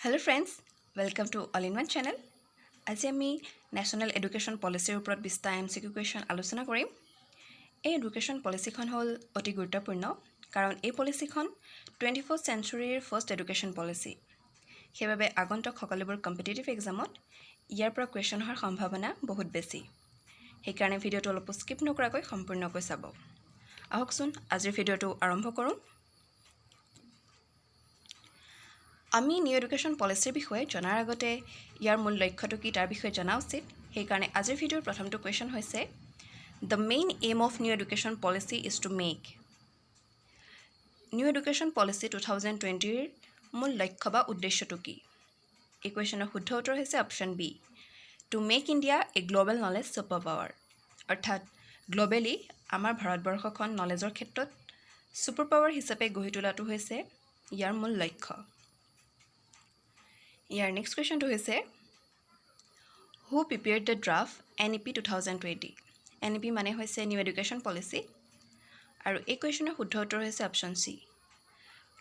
Hello friends, welcome to All-in-One channel. আজি আমি national education পলিচিৰ ওপৰত 20টা MCQ কুৱেশ্যন আলোচনা কৰিম। এই এডুকেশ্যন পলিচিখন হ'ল অতি গুৰুত্বপূৰ্ণ কাৰণ এই পলিচিখন 21st চেঞ্চুৰীৰ ফাৰ্ষ্ট এডুকেশ্যন পলিচি। সেইবাবে আগন্তুক সকলোবোৰ কম্পিটিটিভ এক্সামত ইয়াৰ পৰা কুৱেশ্যন হোৱাৰ সম্ভাৱনা বহুত বেছি। সেইকাৰণে ভিডিঅ'টো অলপ স্কিপ নকৰাকৈ সম্পূৰ্ণকৈ চাব। আহকচোন আজিৰ ভিডিঅ'টো আৰম্ভ কৰোঁ। আমি নিউ এডুকেশ্যন পলিচিৰ বিষয়ে জনাৰ আগতে ইয়াৰ মূল লক্ষ্যটো কি তাৰ বিষয়ে জনা উচিত। সেইকাৰণে আজিৰ ভিডিঅ'ৰ প্ৰথমটো কুৱেশ্যন হৈছে the main aim of new education policy is to make. New education policy 2020ৰ মূল লক্ষ্য বা উদ্দেশ্যটো কি? এই কুৱেশ্যনৰ শুদ্ধ উত্তৰ হৈছে option B, to make India a global knowledge super power. অৰ্থাৎ গ্ল'বেলি আমাৰ ভাৰতবৰ্ষখন নলেজৰ ক্ষেত্ৰত ছুপাৰ পাৱাৰ হিচাপে গঢ়ি তোলাটো হৈছে ইয়াৰ মূল লক্ষ্য। ইয়াৰ নেক্সট কুৱেশ্যনটো হৈছে who prepared the draft NEP 2020। NEP মানে হৈছে নিউ এডুকেশ্যন পলিচি আৰু এই কুৱেশ্যনৰ শুদ্ধ উত্তৰ হৈছে অপশ্যন চি,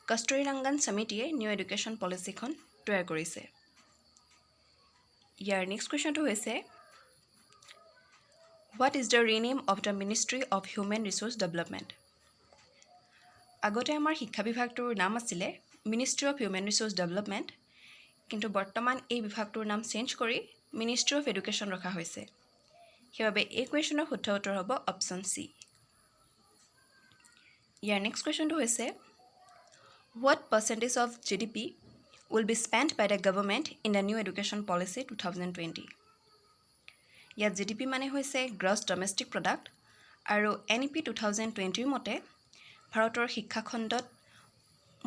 কস্তুৰী ৰংগন সমিতিয়ে নিউ এডুকেশ্যন পলিচিখন তৈয়াৰ কৰিছে। ইয়াৰ নেক্সট কুৱেশ্যনটো হৈছে what is the rename of the ministry of human resource development. আগতে আমাৰ শিক্ষা বিভাগটোৰ নাম আছিলে ministry of human resource development, কিন্তু বৰ্তমান এই বিভাগটোৰ নাম চেঞ্জ কৰি মিনিষ্ট্ৰী অফ এডুকেশ্যন ৰখা হৈছে। সেইবাবে এই কুৱেশ্যনৰ শুদ্ধ উত্তৰ হ'ব অপশ্যন চি। ইয়াৰ নেক্সট কুৱেশ্যনটো হৈছে what percentage of GDP will be spent by the government in the new education policy 2020। ইয়াত GDP মানে হৈছে গ্ৰছ ডমেষ্টিক প্ৰডাক্ট আৰু NEP 2020ৰ মতে ভাৰতৰ শিক্ষাখণ্ডত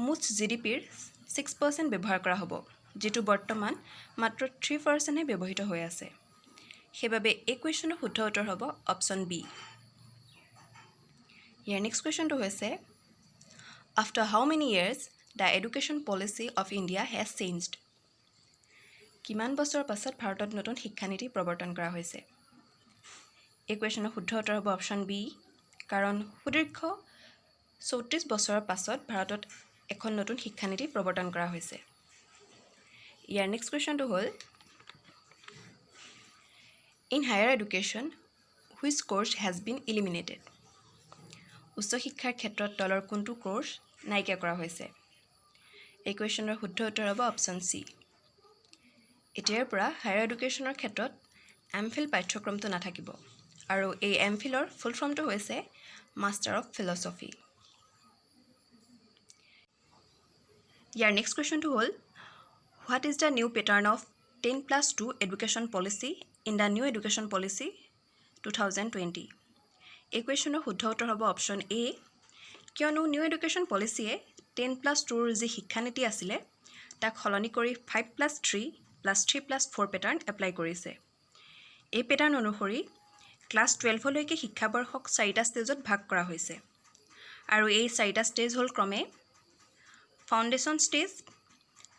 মুঠ GDPৰ 6% ব্যৱহাৰ কৰা হ'ব, যিটো বৰ্তমান মাত্ৰ 3%হে ব্যৱহৃত হৈ আছে। সেইবাবে এই কুৱেশ্যনৰ শুদ্ধ উত্তৰ হ'ব অপশ্যন বি। ইয়াৰ নেক্সট কুৱেশ্যনটো হৈছে after how many years the education policy of India has changed. কিমান বছৰৰ পাছত ভাৰতত নতুন শিক্ষানীতি প্ৰৱৰ্তন কৰা হৈছে? এই কুৱেশ্যনৰ শুদ্ধ উত্তৰ হ'ব অপশ্যন বি, কাৰণ সুদীৰ্ঘ 34 বছৰৰ পাছত ভাৰতত এখন নতুন শিক্ষানীতি প্ৰৱৰ্তন কৰা হৈছে। ইয়াৰ নেক্সট কুৱেশ্যনটো হ'ল in higher education which course has been eliminated. উচ্চ শিক্ষাৰ ক্ষেত্ৰত তলৰ কোনটো কোৰ্ছ নাইকিয়া কৰা হৈছে? এই কুৱেশ্যনৰ শুদ্ধ উত্তৰ হ'ব অপশ্যন চি। এতিয়াৰ পৰা হায়াৰ এডুকেশ্যনৰ ক্ষেত্ৰত MPhil পাঠ্যক্ৰমটো নাথাকিব আৰু এই MPhilৰ ফুল ফৰ্মটো হৈছে মাষ্টাৰ অফ ফিলচফি। ইয়াৰ নেক্সট কুৱেশ্যনটো হ'ল what is the new pattern of 10+2 education policy in the new education policy 2020। এই কুৱেশ্যনৰ শুদ্ধ উত্তৰ হ'ব অপশ্যন এ, কিয়নো নিউ এডুকেশ্যন পলিচিয়ে 10+2ৰ যি শিক্ষানীতি আছিলে তাক সলনি কৰি 5+3+3+4 পেটাৰ্ণ এপ্লাই কৰিছে। এই পেটাৰ্ণ অনুসৰি ক্লাছ 12লৈকে শিক্ষাবৰ্ষক 4টা ষ্টেজত ভাগ কৰা হৈছে আৰু এই 4টা ষ্টেজ হ'ল ক্ৰমে foundation stage,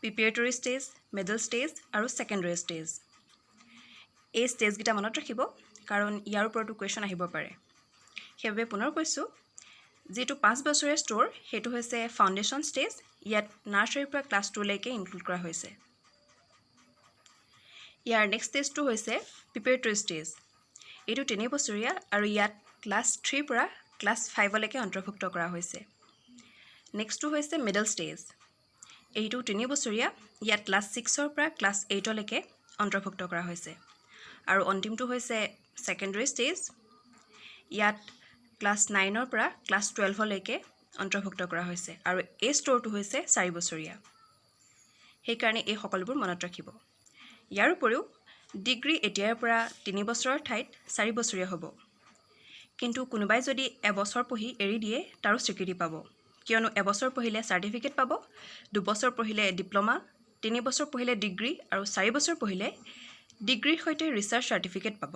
preparatory stage, middle stage আৰু ছেকেণ্ডেৰী ষ্টেজ। এই ষ্টেজকেইটা মনত ৰাখিব কাৰণ ইয়াৰ ওপৰতো কুৱেশ্যন আহিব পাৰে। সেইবাবে পুনৰ কৈছোঁ, যিটো 5 বছৰীয়া ষ্ট'ৰ সেইটো হৈছে ফাউণ্ডেশ্যন ষ্টেজ, ইয়াত নাৰ্চাৰীৰ পৰা ক্লাছ 2লৈকে ইনক্লুড কৰা হৈছে। ইয়াৰ নেক্সট ষ্টেজটো হৈছে প্ৰিপেৰেটৰী ষ্টেজ। এইটো 3 বছৰীয়া আৰু ইয়াত ক্লাছ 3ৰ পৰা ক্লাছ 5লৈকে অন্তৰ্ভুক্ত কৰা হৈছে। নেক্সটটো হৈছে মিডল ষ্টেজ। এইটো 3 বছৰীয়া, ইয়াত ক্লাছ 6ৰ পৰা ক্লাছ 8লৈকে অন্তৰ্ভুক্ত কৰা হৈছে। আৰু অন্তিমটো হৈছে ছেকেণ্ডেৰী ষ্টেজ। ইয়াত ক্লাছ 9ৰ পৰা ক্লাছ 12লৈকে অন্তৰ্ভুক্ত কৰা হৈছে আৰু এই ষ্ট'ৰটো হৈছে 4 বছৰীয়া। সেইকাৰণে এই সকলোবোৰ মনত ৰাখিব। ইয়াৰ উপৰিও ডিগ্ৰী এতিয়াৰ পৰা 3 বছৰৰ ঠাইত 4 বছৰীয়া হ'ব, কিন্তু কোনোবাই যদি এবছৰ পঢ়ি এৰি দিয়ে তাৰো স্বীকৃতি পাব, কিয়নো এবছৰ পঢ়িলে চাৰ্টিফিকেট পাব, 2 বছৰ পঢ়িলে ডিপ্ল'মা, 3 বছৰ পঢ়িলে ডিগ্ৰী আৰু 4 বছৰ পঢ়িলে ডিগ্ৰীৰ সৈতে ৰিচাৰ্চ চাৰ্টিফিকেট পাব।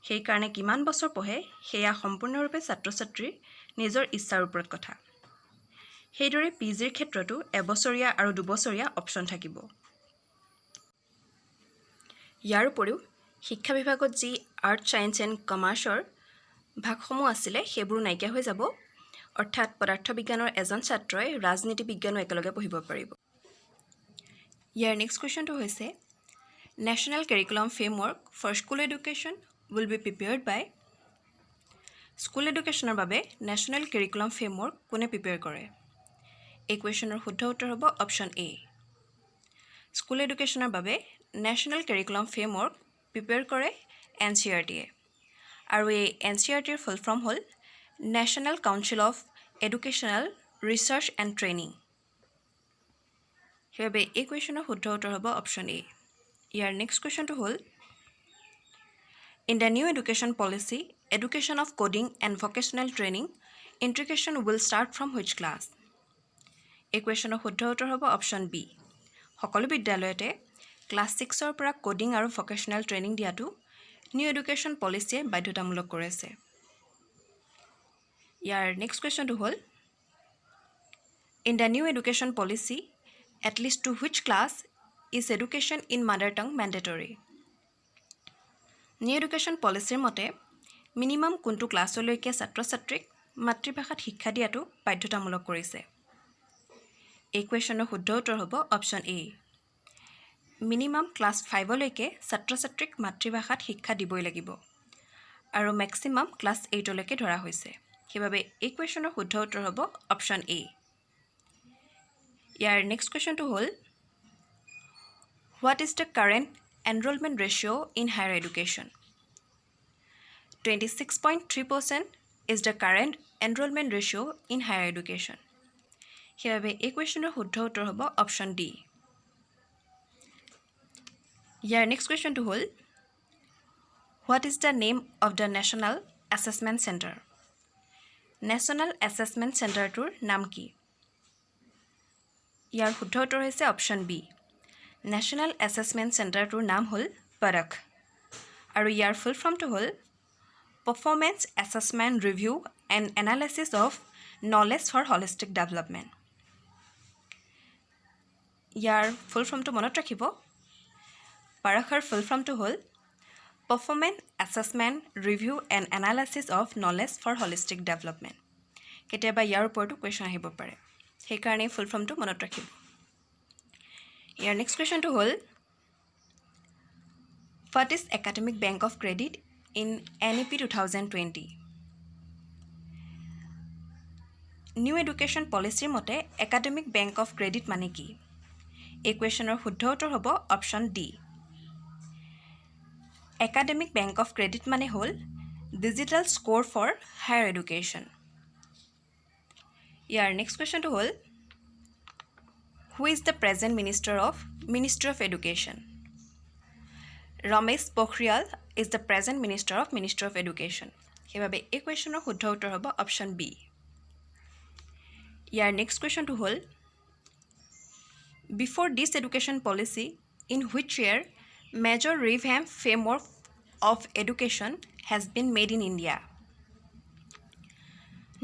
সেইকাৰণে কিমান বছৰ পঢ়ে সেয়া সম্পূৰ্ণৰূপে ছাত্ৰ ছাত্ৰীৰ নিজৰ ইচ্ছাৰ ওপৰত কথা। সেইদৰে PGৰ ক্ষেত্ৰতো এবছৰীয়া আৰু 2 বছৰীয়া অপশ্যন থাকিব। ইয়াৰ উপৰিও শিক্ষা বিভাগত যি আৰ্ট, ছায়েন্স এণ্ড কমাৰ্চৰ ভাগসমূহ আছিলে সেইবোৰ নাইকিয়া হৈ যাব, অৰ্থাৎ পদাৰ্থ বিজ্ঞানৰ এজন ছাত্ৰই ৰাজনীতি বিজ্ঞানো একেলগে পঢ়িব পাৰিব। ইয়াৰ নেক্সট কুৱেশ্যনটো হৈছে national curriculum framework for school education will be prepared by school এডুকেশ্যনৰ বাবে নেশ্যনেল কাৰিকুলাম ফ্ৰেমৱৰ্ক কোনে প্ৰিপেয়াৰ কৰে এই কুৱেশ্যনৰ শুদ্ধ উত্তৰ হ'ব অপশ্যন এ স্কুল এডুকেশ্যনৰ বাবে নেশ্যনেল কাৰিকুলাম ফ্ৰেমৱৰ্ক প্ৰিপেয়াৰ কৰে NCERT-এ আৰু এই NCERT-ৰ ফুল ফৰ্ম হ'ল national council of educational research and training সেইবাবে এই কুৱেশ্যনৰ শুদ্ধ উত্তৰ হ'ব অপশ্যন এ ইয়াৰ নেক্সট কুৱেশ্যনটো হ'ল in the new education policy education of coding and vocational training integration will start from which class এই কুৱেশ্যনৰ শুদ্ধ উত্তৰ হ'ব অপশ্যন বি সকলো বিদ্যালয়তে ক্লাছ 6ৰ পৰা কোডিং আৰু ভকেশ্যনেল ট্ৰেইনিং দিয়াটো নিউ এডুকেশ্যন পলিচিয়ে বাধ্যতামূলক কৰিছে ইয়াৰ নেক্সট কুৱেশ্যনটো হ'ল in the new education policy at least to which class is education in mother tongue mandatory new education policy মতে মিনিমাম কোনটো ক্লাছলৈকে ছাত্ৰ ছাত্ৰীক মাতৃভাষাত শিক্ষা দিয়াটো বাধ্যতামূলক কৰিছে এই কুৱেশ্যনৰ শুদ্ধ উত্তৰ হ'ব অপশ্যন এ মিনিমাম ক্লাছ 5লৈকে ছাত্ৰ ছাত্ৰীক মাতৃভাষাত শিক্ষা দিবই লাগিব আৰু মেক্সিমাম ক্লাছ 8লৈকে ধৰা হৈছে সেইবাবে এই কুৱেশ্যনৰ শুদ্ধ উত্তৰ হ'ব অপশ্যন এ ইয়াৰ নেক্সট কুৱেশ্যনটো হ'ল what is the current enrolment ratio' in higher education 26.3% is the current enrolment ratio' in higher education সেইবাবে এই কুৱেশ্যনৰ শুদ্ধ উত্তৰ হ'ব অপশ্যন ডি ইয়াৰ নেক্সট কুৱেশ্যনটো হ'ল what is the name of the national assessment centre national assessment চেণ্টাৰটোৰ নাম কি ইয়াৰ শুদ্ধ উত্তৰ হৈছে অপশ্যন বি নেশ্যনেল এছেছমেণ্ট চেণ্টাৰটোৰ নাম হ'ল পৰখ আৰু ইয়াৰ ফুল ফৰ্মটো হ'ল performance assessment review and analysis of knowledge for holistic development ইয়াৰ ফুল ফৰ্মটো মনত ৰাখিব পৰখৰ ফুল ফৰ্মটো হ'ল performance assessment review and analysis of knowledge for holistic development কেতিয়াবা ইয়াৰ ওপৰতো কুৱেশ্যন আহিব পাৰে সেইকাৰণে ফুল ফৰ্মটো মনত ৰাখিব ইয়াৰ নেক্সট কুৱেশ্যনটো হ'ল what is academic bank of credit in NEP 2020 new education পলিচিৰ মতে একাডেমিক বেংক অফ ক্ৰেডিট মানে কি এই কুৱেশ্যনৰ শুদ্ধ উত্তৰ হ'ব option D academic bank of credit মানে হ'ল digital score for higher education ইয়াৰ নেক্সট কুৱেশ্যনটো হ'ল who is the present ministry of education Ramesh Pokhriyal is the present ministry of education সেইবাবে এই কুৱেশ্যনৰ শুদ্ধ উত্তৰ হ'ব অপশ্যন বি ইয়াৰ নেক্সট কুৱেশ্যনটো হ'ল before this education policy in which year major revamp framework of education has been made in India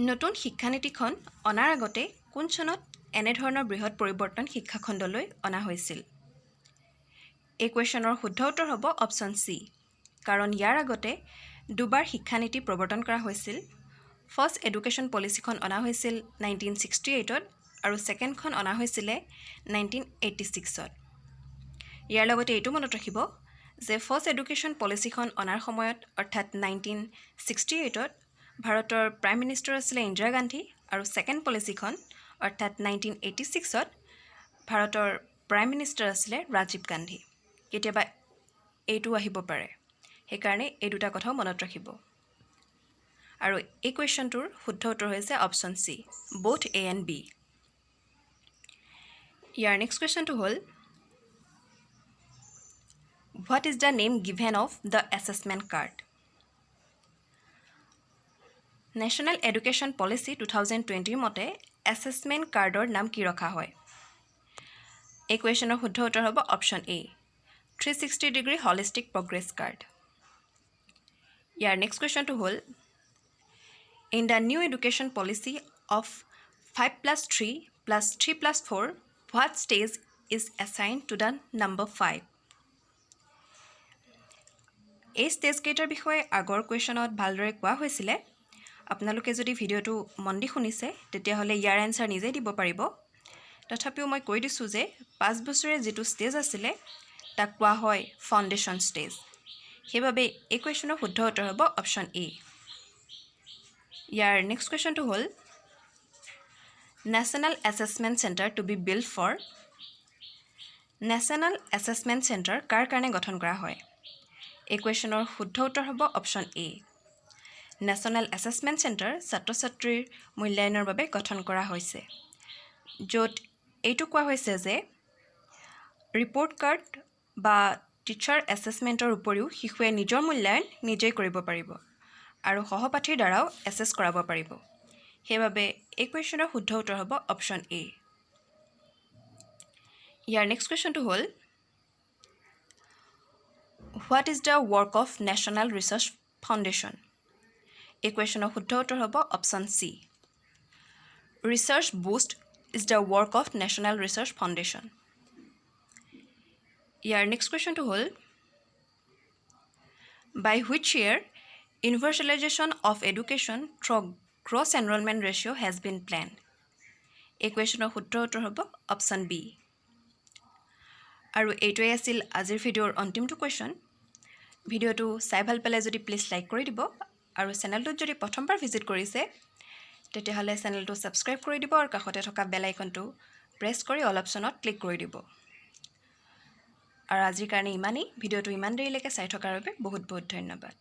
নতুন শিক্ষানীতিখন অনাৰ আগতে কোন চনত এনেধৰণৰ বৃহৎ পৰিৱৰ্তন শিক্ষাখণ্ডলৈ অনা হৈছিল এই কুৱেশ্যনৰ শুদ্ধ উত্তৰ হ'ব অপশ্যন চি কাৰণ ইয়াৰ আগতে দুবাৰ শিক্ষানীতি প্ৰৱৰ্তন কৰা হৈছিল ফাৰ্ষ্ট এডুকেশ্যন পলিচিখন অনা হৈছিল 1968ত আৰু ছেকেণ্ডখন অনা হৈছিলে 1986ত ইয়াৰ লগতে এইটো মনত ৰাখিব যে ফাৰ্ষ্ট এডুকেশ্যন পলিচিখন অনাৰ সময়ত অৰ্থাৎ 1968ত ভাৰতৰ প্ৰাইম মিনিষ্টাৰ আছিলে ইন্দিৰা গান্ধী আৰু ছেকেণ্ড পলিচিখন অৰ্থাৎ 1986ত ভাৰতৰ প্ৰাইম মিনিষ্টাৰ আছিলে ৰাজীৱ গান্ধী কেতিয়াবা এইটো আহিব পাৰে সেইকাৰণে এই দুটা কথাও মনত ৰাখিব আৰু এই কুৱেশ্যনটোৰ শুদ্ধ উত্তৰ হৈছে option C both A and B ইয়াৰ নেক্সট কুৱেশ্যনটো হ'ল what is the name given of the assessment card national education policy 2020 মতে এছেছমেণ্ট কাৰ্ডৰ নাম কি ৰখা হয় এই কুৱেশ্যনৰ শুদ্ধ উত্তৰ হ'ব option A 360 degree holistic progress card ইয়াৰ নেক্সট কুৱেশ্যনটো হ'ল in the new education policy of 5+3+3+4 what stage is assign to the number 5 এই ষ্টেজকেইটাৰ বিষয়ে আগৰ কুৱেশ্যনত ভালদৰে কোৱা হৈছিলে আপোনালোকে যদি ভিডিঅ'টো মন দি শুনিছে তেতিয়াহ'লে ইয়াৰ এনচাৰ নিজেই দিব পাৰিব তো তথাপিও মই কৈ দিছোঁ যে 5 বছৰীয়া যিটো ষ্টেজ আছিলে তাক কোৱা হয় ফাউণ্ডেশ্যন ষ্টেজ। সেইবাবে এই কুৱেশ্যনৰ শুদ্ধ উত্তৰ হ'ব অপশ্যন এ। ইয়াৰ নেক্সট কুৱেশ্যনটো হ'ল national assessment centre to be build for. National assessment centre কাৰ কাৰণে গঠন কৰা হয়? এই কুৱেশ্যনৰ শুদ্ধ উত্তৰ হ'ব option A. National assessment centre ছাত্ৰ ছাত্ৰীৰ মূল্যায়নৰ বাবে গঠন কৰা হৈছে, য'ত এইটো কোৱা হৈছে যে ৰিপৰ্ট কাৰ্ড বা টিচাৰ এছেছমেণ্টৰ উপৰিও শিশুৱে নিজৰ মূল্যায়ন নিজেই কৰিব পাৰিব আৰু সহপাঠীৰ দ্বাৰাও এছেছ কৰাব পাৰিব। সেইবাবে এই কুৱেশ্যনৰ শুদ্ধ উত্তৰ হ'ব অপশ্যন এ। ইয়াৰ নেক্সট কুৱেশ্যনটো হ'ল what is the work of national research foundation? এই কুৱেশ্যনৰ শুদ্ধ উত্তৰ হ'ব option C. Research boost is the work of national research foundation. ইয়াৰ নেক্সট কুৱেশ্যনটো হ'ল by which year universalisation of education through gross enrolment ratio' has been plan? এই কুৱেশ্যনৰ শুদ্ধ উত্তৰ হ'ব অপশ্যন বি। আৰু এইটোৱে আছিল আজিৰ ভিডিঅ'ৰ অন্তিমটো কুৱেশ্যন। ভিডিঅ'টো চাই ভাল পালে যদি প্লিজ লাইক কৰি দিব আৰু চেনেলটোত যদি প্ৰথমবাৰ ভিজিট কৰিছে তেতিয়াহ'লে চেনেলটো ছাবস্ক্ৰাইব কৰি দিব আৰু কাষতে থকা বেল আইকনটো প্ৰেছ কৰি অল অপশ্যনত ক্লিক কৰি দিব। আৰু আজিৰ কাৰণে ইমানেই। ভিডিঅ'টো ইমান দেৰিলৈকে চাই থকাৰ বাবে বহুত বহুত ধন্যবাদ।